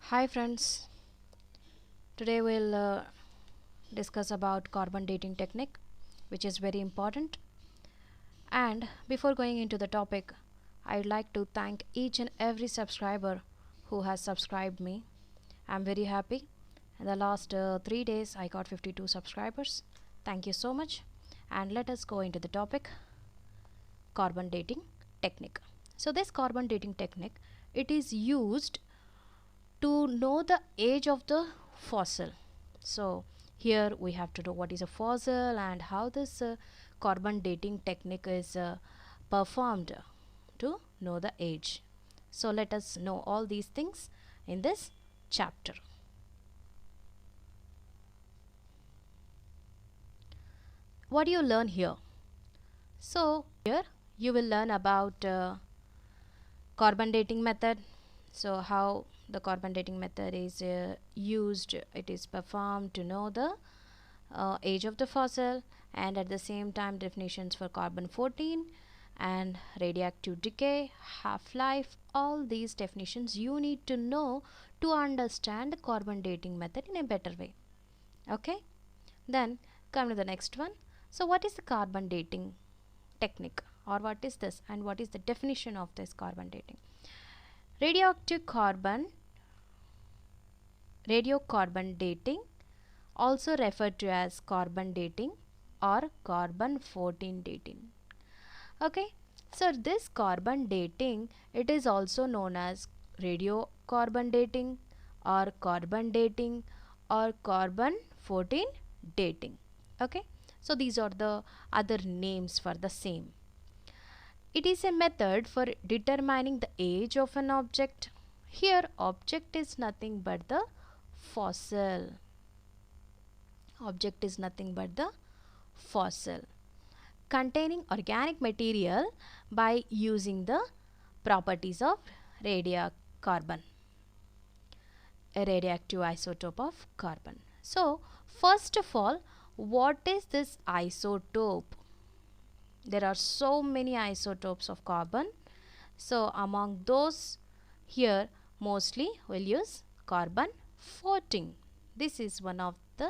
Hi friends, today we'll discuss about carbon dating technique, which is very important. And before going into the topic, I'd like to thank each and every subscriber who has subscribed me. I'm very happy. In the last 3 days I got 52 subscribers. Thank you so much. And let us go into the topic, carbon dating technique. So this carbon dating technique, it is used to know the age of the fossil. So here we have to know what is a fossil and how this carbon dating technique is performed to know the age. So let us know all these things in this chapter. What do you learn here? So here you will learn about carbon dating method. So how the carbon dating method is used, it is performed to know the age of the fossil, and at the same time definitions for carbon 14 and radioactive decay, half-life. All these definitions you need to know to understand the carbon dating method in a better way. Okay, then come to the next one. So what is the carbon dating technique, or what is this and what is the definition of this carbon dating? Radioactive carbon, radiocarbon dating, also referred to as carbon dating or carbon 14 dating. Okay, so this carbon dating, it is also known as radiocarbon dating or carbon dating or carbon 14 dating. Okay, so these are the other names for the same. It is a method for determining the age of an object. Here object is nothing but the fossil. Object is nothing but the fossil containing organic material by using the properties of radiocarbon, a radioactive isotope of carbon. So first of all, what is this isotope? There are so many isotopes of carbon. So among those, here mostly we'll use carbon 14. This is one of the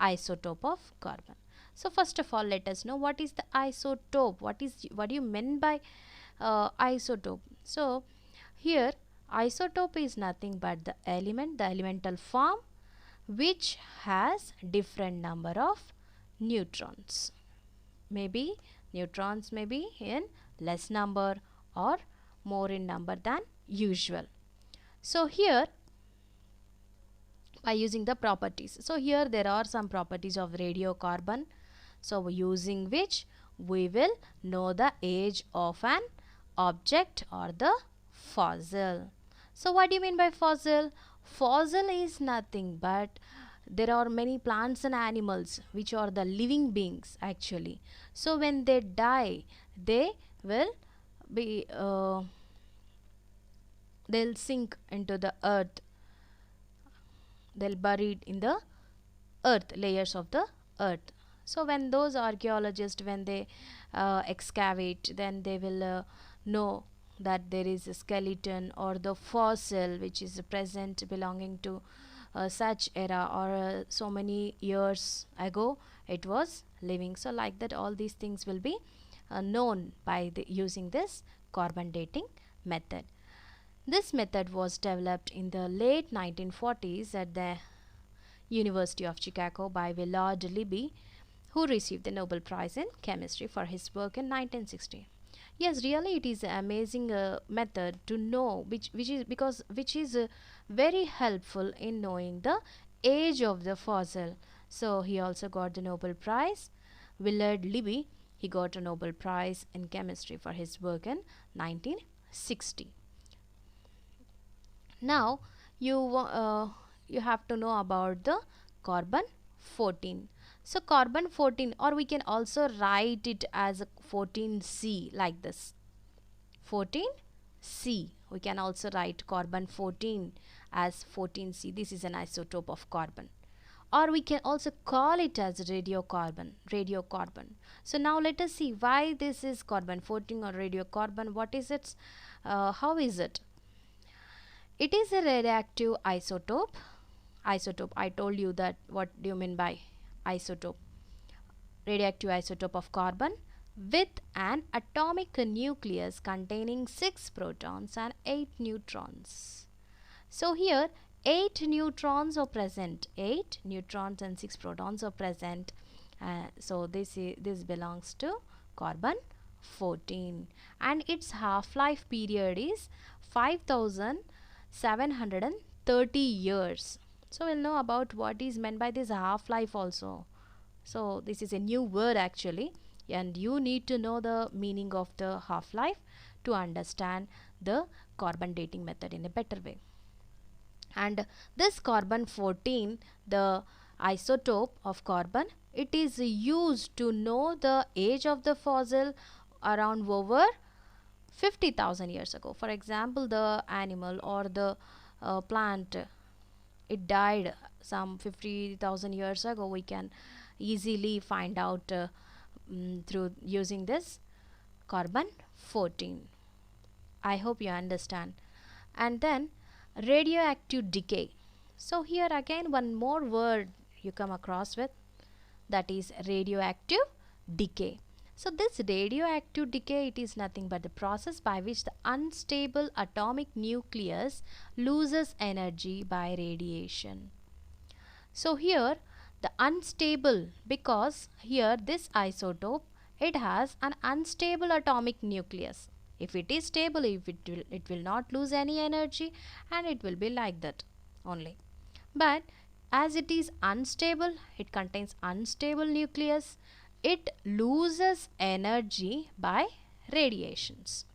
isotope of carbon. So first of all, let us know what is the isotope. What do you mean by isotope? So here isotope is nothing but the element, the elemental form, which has different number of neutrons. Maybe neutrons may be in less number or more in number than usual. So here by using the properties, so here there are some properties of radiocarbon, so using which we will know the age of an object or the fossil. So what do you mean by fossil? Fossil is nothing but there are many plants and animals which are the living beings actually. So when they die, they will be they'll sink into the earth, they'll buried in the earth, layers of the earth. So when those archaeologists, when they excavate, then they will know that there is a skeleton or the fossil which is present belonging to such era, or so many years ago it was living. So like that all these things will be known by using this carbon dating method. This method was developed in the late 1940s at the University of Chicago by Willard Libby, who received the Nobel Prize in Chemistry for his work in 1960. Yes, really it is an amazing method to know which is very helpful in knowing the age of the fossil. So he also got the Nobel Prize. Willard Libby, he got a Nobel Prize in Chemistry for his work in 1960. Now you have to know about the carbon 14. So carbon 14, or we can also write it as a 14C, like this 14C. We can also write carbon 14 as 14C. This is an isotope of carbon, or we can also call it as radiocarbon. So now let us see why this is carbon 14 or radiocarbon. What is it? How is it? It is a radioactive isotope. Isotope, I told you that. What do you mean by isotope? Radioactive isotope of carbon with an atomic nucleus containing 6 protons and 8 neutrons. So here 8 neutrons are present. 8 neutrons and 6 protons are present. So this belongs to carbon 14, and its half-life period is 5730 years. So we'll know about what is meant by this half-life also. So this is a new word actually, and you need to know the meaning of the half-life to understand the carbon dating method in a better way. And this carbon 14, the isotope of carbon, it is used to know the age of the fossil around over 50,000 years ago. For example, the animal or the plant, it died some 50,000 years ago. We can easily find out through using this carbon 14. I hope you understand. And then radioactive decay. So here again one more word you come across with, that is radioactive decay. So this radioactive decay, it is nothing but the process by which the unstable atomic nucleus loses energy by radiation. So here the unstable, because here this isotope, it has an unstable atomic nucleus. If it is stable, it will not lose any energy, and it will be like that only. But as it is unstable, it contains unstable nucleus, it loses energy by radiations.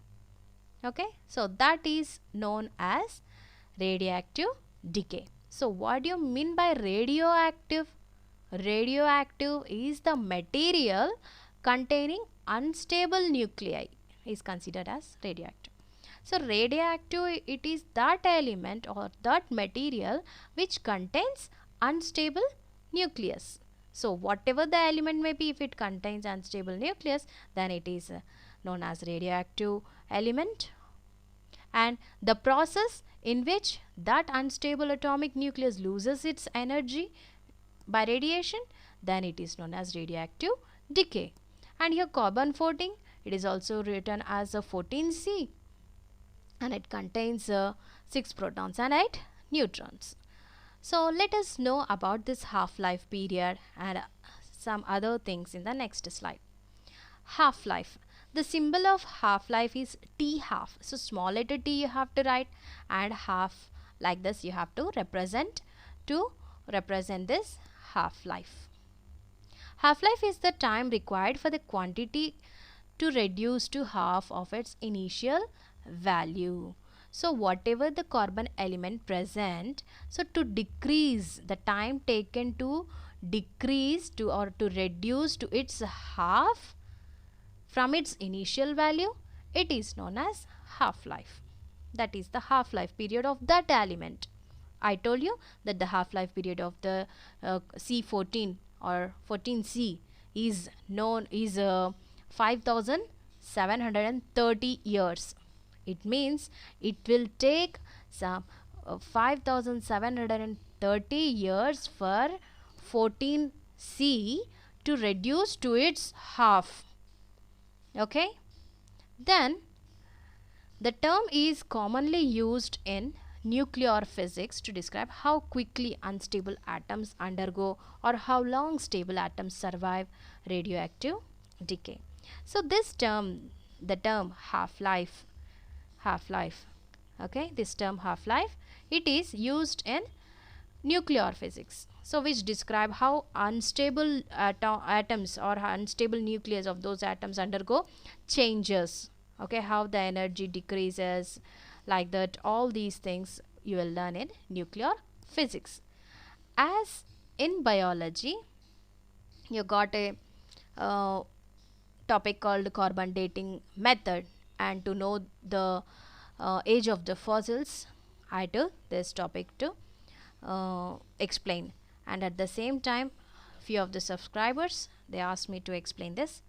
Okay, so that is known as radioactive decay. So what do you mean by radioactive? Radioactive is the material containing unstable nuclei is considered as radioactive. So radioactive, it is that element or that material which contains unstable nucleus. So whatever the element may be, if it contains unstable nucleus, then it is known as radioactive element. And the process in which that unstable atomic nucleus loses its energy by radiation, then it is known as radioactive decay. And here carbon 14, it is also written as a 14C, and it contains 6 protons and 8 neutrons. So let us know about this half-life period and some other things in the next slide. Half-life. The symbol of half-life is T half. So small letter t you have to write, and half like this you have to represent this half-life. Half-life is the time required for the quantity to reduce to half of its initial value. So whatever the carbon element present, so to decrease the time taken to decrease to or to reduce to its half from its initial value, it is known as half-life. That is the half-life period of that element. I told you that the half-life period of the C14 or 14C is 5730 years. It means it will take some 5730 years for 14C to reduce to its half. Okay, then the term is commonly used in nuclear physics to describe how quickly unstable atoms undergo or how long stable atoms survive radioactive decay. So this term, the term half-life, okay, this term half-life, it is used in nuclear physics, so which describe how unstable atoms or unstable nucleus of those atoms undergo changes. Okay, how the energy decreases, like that. All these things you will learn in nuclear physics. As in biology, you got a topic called carbon dating method, and to know the age of the fossils, I took this topic to explain. And at the same time, few of the subscribers, they asked me to explain this